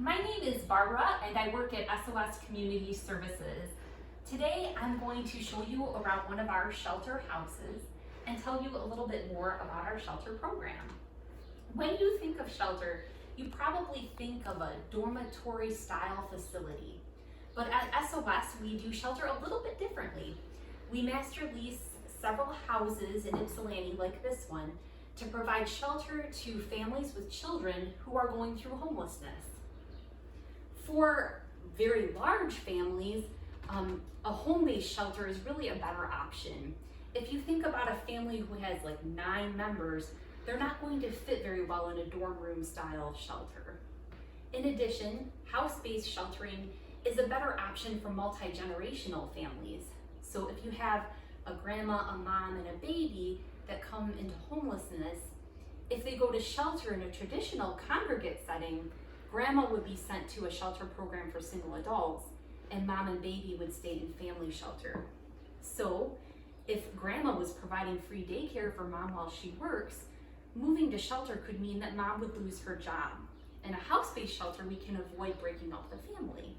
My name is Barbara and I work at SOS Community Services. Today I'm going to show you around one of our shelter houses and tell you a little bit more about our shelter program. When you think of shelter, you probably think of a dormitory style facility. But at SOS, we do shelter a little bit differently. We master lease several houses in Ypsilanti like this one to provide shelter to families with children who are going through homelessness. For very large families, a home-based shelter is really a better option. If you think about a family who has like 9 members, they're not going to fit very well in a dorm room style shelter. In addition, house-based sheltering is a better option for multi-generational families. So if you have a grandma, a mom, and a baby that come into homelessness, if they go to shelter in a traditional congregate setting, grandma would be sent to a shelter program for single adults, and mom and baby would stay in family shelter. So if grandma was providing free daycare for mom while she works, moving to shelter could mean that mom would lose her job. In a house-based shelter, we can avoid breaking up the family.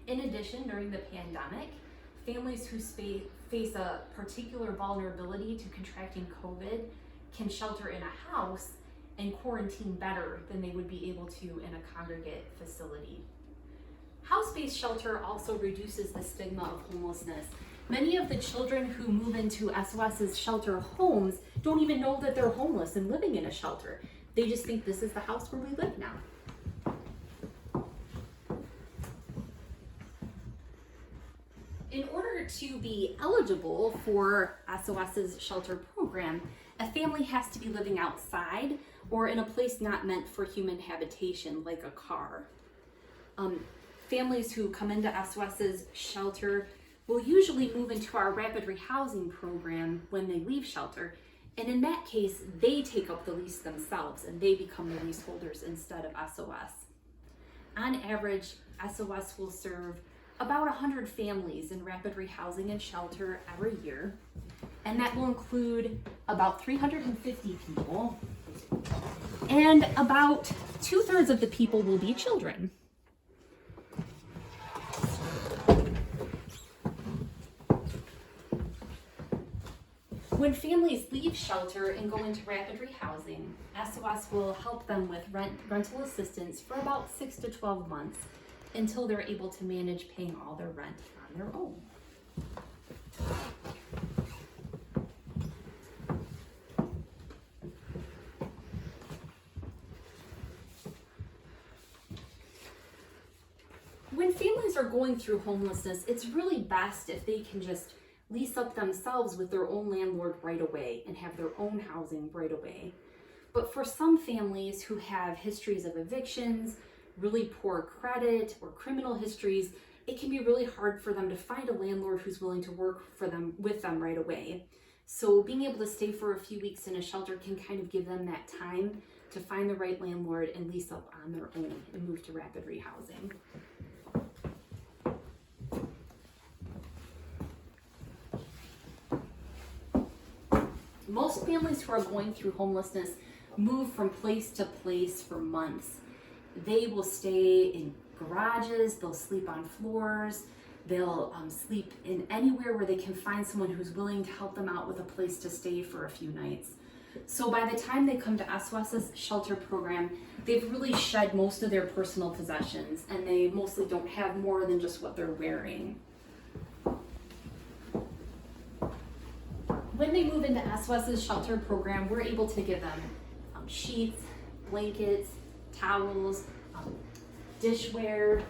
In addition, during the pandemic, families who face a particular vulnerability to contracting COVID can shelter in a house and quarantine better than they would be able to in a congregate facility. House-based shelter also reduces the stigma of homelessness. Many of the children who move into SOS's shelter homes don't even know that they're homeless and living in a shelter. They just think this is the house where we live now. In order to be eligible for SOS's shelter program, a family has to be living outside or in a place not meant for human habitation, like a car. Families who come into SOS's shelter will usually move into our rapid rehousing program when they leave shelter, and in that case, they take up the lease themselves and they become the leaseholders instead of SOS. On average, SOS will serve about 100 families in rapid rehousing and shelter every year, and that will include about 350 people, and about 2/3 of the people will be children. When families leave shelter and go into rapid rehousing, SOS will help them with rental assistance for about 6 to 12 months until they're able to manage paying all their rent on their own. When families are going through homelessness, it's really best if they can just lease up themselves with their own landlord right away and have their own housing right away. But for some families who have histories of evictions, really poor credit, or criminal histories, it can be really hard for them to find a landlord who's willing to work with them right away. So being able to stay for a few weeks in a shelter can kind of give them that time to find the right landlord and lease up on their own and move to rapid rehousing. Most families who are going through homelessness move from place to place for months. They will stay in garages, they'll sleep on floors, they'll sleep in anywhere where they can find someone who's willing to help them out with a place to stay for a few nights. So by the time they come to SOS's shelter program, they've really shed most of their personal possessions, and they mostly don't have more than just what they're wearing. When they move into SOS's shelter program, we're able to give them sheets, blankets, towels, dishware.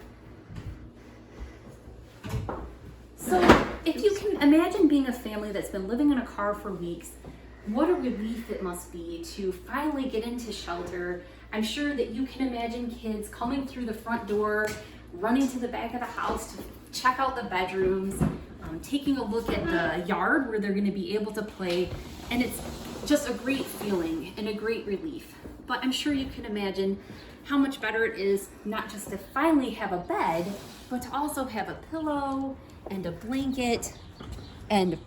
So if you can imagine being a family that's been living in a car for weeks, what a relief it must be to finally get into shelter. I'm sure that you can imagine kids coming through the front door, running to the back of the house to check out the bedrooms, taking a look at the yard where they're going to be able to play, and it's just a great feeling and a great relief. But I'm sure you can imagine how much better it is not just to finally have a bed, but to also have a pillow and a blanket and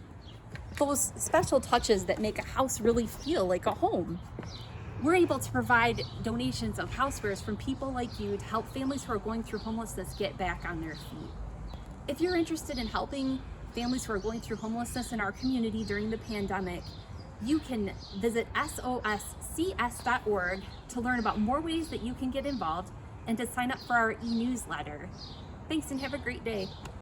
those special touches that make a house really feel like a home. We're able to provide donations of housewares from people like you to help families who are going through homelessness get back on their feet. If you're interested in helping families who are going through homelessness in our community during the pandemic, you can visit soscs.org to learn about more ways that you can get involved and to sign up for our e-newsletter. Thanks and have a great day.